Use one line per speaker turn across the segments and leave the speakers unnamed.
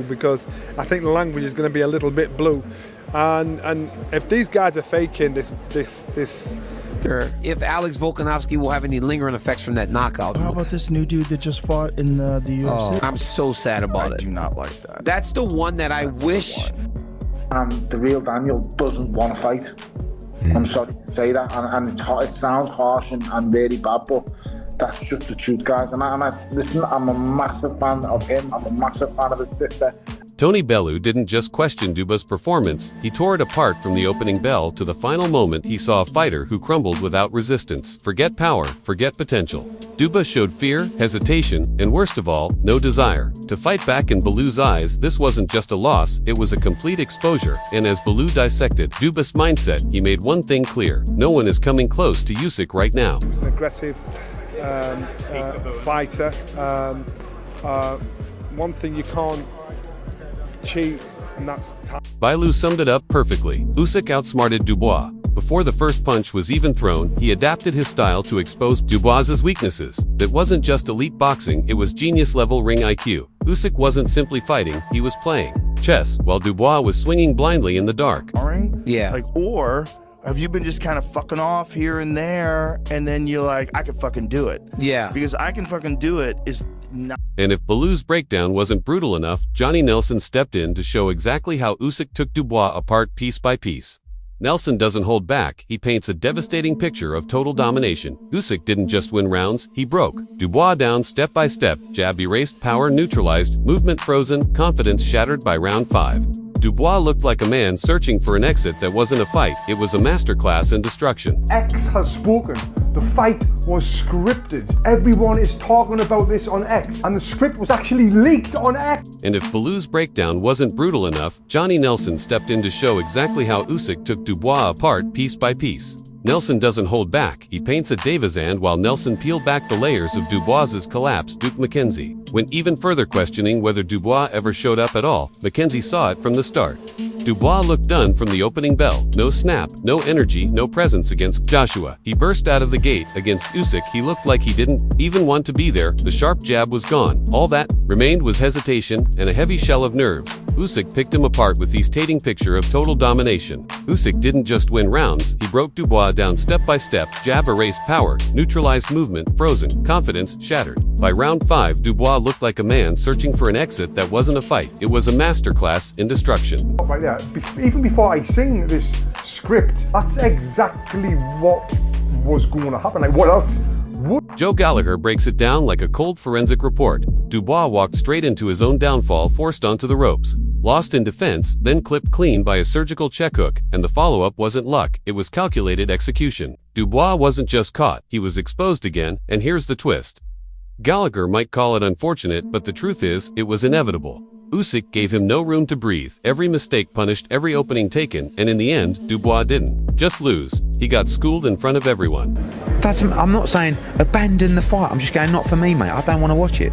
because I think the language is going to be a little bit blue, and if these guys are faking this.
If Alex Volkanovski will have any lingering effects from that knockout.
How about this new dude that just fought in the UFC?
Oh, I'm so sad about it.
I do not like that.
That's the one that I wish.
And the real Daniel doesn't want to fight. I'm sorry to say that, and it sounds harsh and really bad, but that's just the truth, guys. Listen, I'm a massive fan of him. I'm a massive fan of his sister.
Tony Bellew didn't just question Dubois' performance, he tore it apart from the opening bell to the final moment. He saw a fighter who crumbled without resistance. Forget power, forget potential. Dubois showed fear, hesitation, and worst of all, no desire to fight back. In Bellew's eyes, this wasn't just a loss, it was a complete exposure. And as Bellew dissected Dubois' mindset, he made one thing clear: no one is coming close to Usyk right now.
He's an aggressive fighter. One thing you can't cheat, and that's time.
Bellew summed it up perfectly. Usyk outsmarted Dubois. Before the first punch was even thrown, he adapted his style to expose Dubois' weaknesses. That wasn't just elite boxing, it was genius-level ring IQ. Usyk wasn't simply fighting, he was playing chess, while Dubois was swinging blindly in the dark.
Yeah.
Or have you been just kind of fucking off here and there, and then you're like, I can fucking do it?
Yeah.
Because I can fucking do it is not.
And if Bellew's breakdown wasn't brutal enough, Johnny Nelson stepped in to show exactly how Usyk took Dubois apart piece by piece. Nelson doesn't hold back, he paints a devastating picture of total domination. Usyk didn't just win rounds, he broke Dubois down step by step. Jab erased, power neutralized, movement frozen, confidence shattered by round 5. Dubois looked like a man searching for an exit that wasn't a fight, it was a masterclass in destruction.
X has spoken. The fight was scripted. Everyone is talking about this on X, and the script was actually leaked on X.
And if Bellew's breakdown wasn't brutal enough, Johnny Nelson stepped in to show exactly how Usyk took Dubois apart piece by piece. Nelson doesn't hold back, he paints a Davisand while Nelson peeled back the layers of Dubois' collapse. Duke McKenzie went even further, questioning whether Dubois ever showed up at all. McKenzie saw it from the start. Dubois looked done from the opening bell. No snap, no energy, no presence against Joshua. He burst out of the gate. Against Usyk, he looked like he didn't even want to be there. The sharp jab was gone. All that remained was hesitation and a heavy shell of nerves. Usyk picked him apart with his tating picture of total domination. Usyk didn't just win rounds, he broke Dubois down step by step. Jab erased power, neutralized movement, frozen, confidence shattered. By round 5, Dubois looked like a man searching for an exit that wasn't a fight. It was a masterclass in destruction.
Right there, even before I sing this script, that's exactly what was going to happen. Like, what else would?
Joe Gallagher breaks it down like a cold forensic report. Dubois walked straight into his own downfall, forced onto the ropes, lost in defense, then clipped clean by a surgical check hook, and the follow-up wasn't luck, it was calculated execution. Dubois wasn't just caught, he was exposed again, and here's the twist. Gallagher might call it unfortunate, but the truth is, it was inevitable. Usyk gave him no room to breathe. Every mistake punished every opening taken, and in the end, Dubois didn't just lose. He got schooled in front of everyone.
I'm not saying abandon the fight. I'm just going, not for me, mate. I don't want to watch it.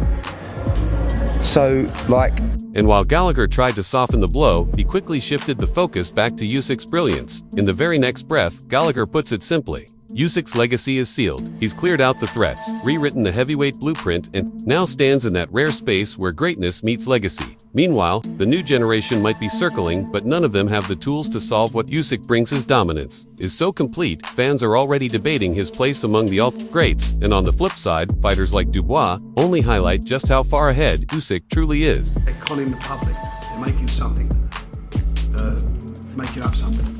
So, like...
And while Gallagher tried to soften the blow, he quickly shifted the focus back to Usyk's brilliance. In the very next breath, Gallagher puts it simply: Usyk's legacy is sealed. He's cleared out the threats, rewritten the heavyweight blueprint, and now stands in that rare space where greatness meets legacy. Meanwhile, the new generation might be circling, but none of them have the tools to solve what Usyk brings. His dominance is so complete, fans are already debating his place among the greats, and on the flip side, fighters like Dubois only highlight just how far ahead Usyk truly is.
They're conning the public. They're making something, making up something.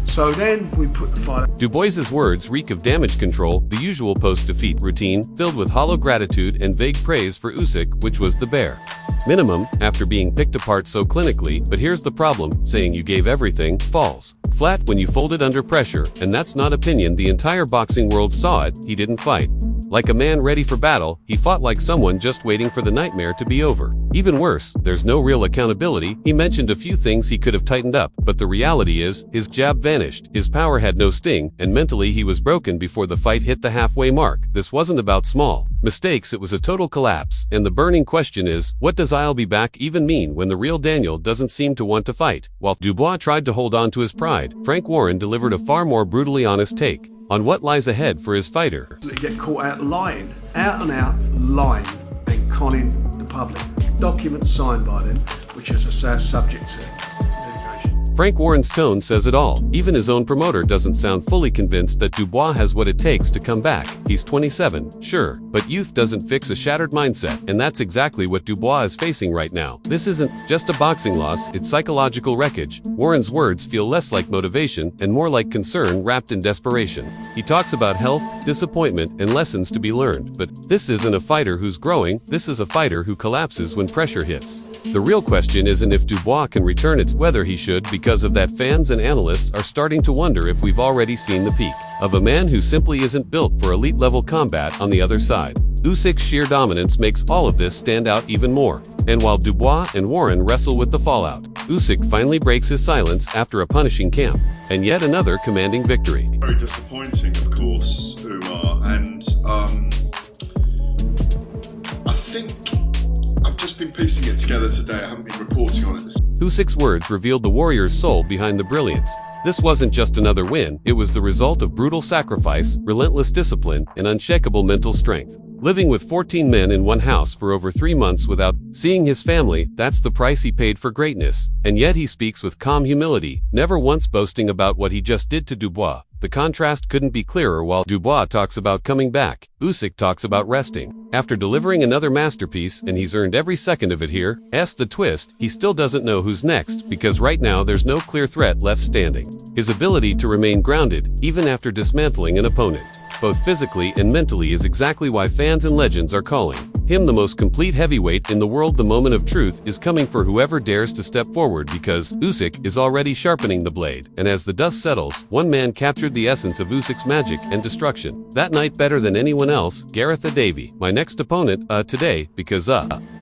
So then we put the fight up.
Dubois' words reek of damage control, the usual post-defeat routine, filled with hollow gratitude and vague praise for Usyk, which was the bare minimum after being picked apart so clinically. But here's the problem: saying you gave everything falls flat when you folded under pressure, and that's not opinion. The entire boxing world saw it. He didn't fight like a man ready for battle, he fought like someone just waiting for the nightmare to be over. Even worse, there's no real accountability. He mentioned a few things he could have tightened up, but the reality is, his jab vanished, his power had no sting, and mentally he was broken before the fight hit the halfway mark. This wasn't about small mistakes, it was a total collapse, and the burning question is, what does "I'll be back" even mean when the real Daniel doesn't seem to want to fight? While Dubois tried to hold on to his pride, Frank Warren delivered a far more brutally honest take on what lies ahead for his fighter.
They get caught out lying, out and out lying and conning the public. Documents signed by them, which which, as I say, are subject to litigation.
Frank Warren's tone says it all. Even his own promoter doesn't sound fully convinced that Dubois has what it takes to come back. He's 27, sure, but youth doesn't fix a shattered mindset, and that's exactly what Dubois is facing right now. This isn't just a boxing loss, it's psychological wreckage. Warren's words feel less like motivation and more like concern wrapped in desperation. He talks about health, disappointment, and lessons to be learned, but this isn't a fighter who's growing, this is a fighter who collapses when pressure hits. The real question isn't if Dubois can return, it's whether he should, because of that fans and analysts are starting to wonder if we've already seen the peak of a man who simply isn't built for elite-level combat on the other side. Usyk's sheer dominance makes all of this stand out even more. And while Dubois and Warren wrestle with the fallout, Usyk finally breaks his silence after a punishing camp, and yet another commanding victory.
Very disappointing, of course, Umar, and I think I've just been piecing it together today. I haven't been reporting on it.
Usyk's words revealed the warrior's soul behind the brilliance. This wasn't just another win, it was the result of brutal sacrifice, relentless discipline, and unshakable mental strength. Living with 14 men in one house for over 3 months without seeing his family, that's the price he paid for greatness. And yet he speaks with calm humility, never once boasting about what he just did to Dubois. The contrast couldn't be clearer. While Dubois talks about coming back, Usyk talks about resting. After delivering another masterpiece, and he's earned every second of it here, the twist, he still doesn't know who's next, because right now there's no clear threat left standing. His ability to remain grounded, even after dismantling an opponent, both physically and mentally, is exactly why fans and legends are calling him the most complete heavyweight in the world. The moment of truth is coming for whoever dares to step forward, because Usyk is already sharpening the blade. And as the dust settles, one man captured the essence of Usyk's magic and destruction. That night better than anyone else, Gareth Davey, my next opponent, today, because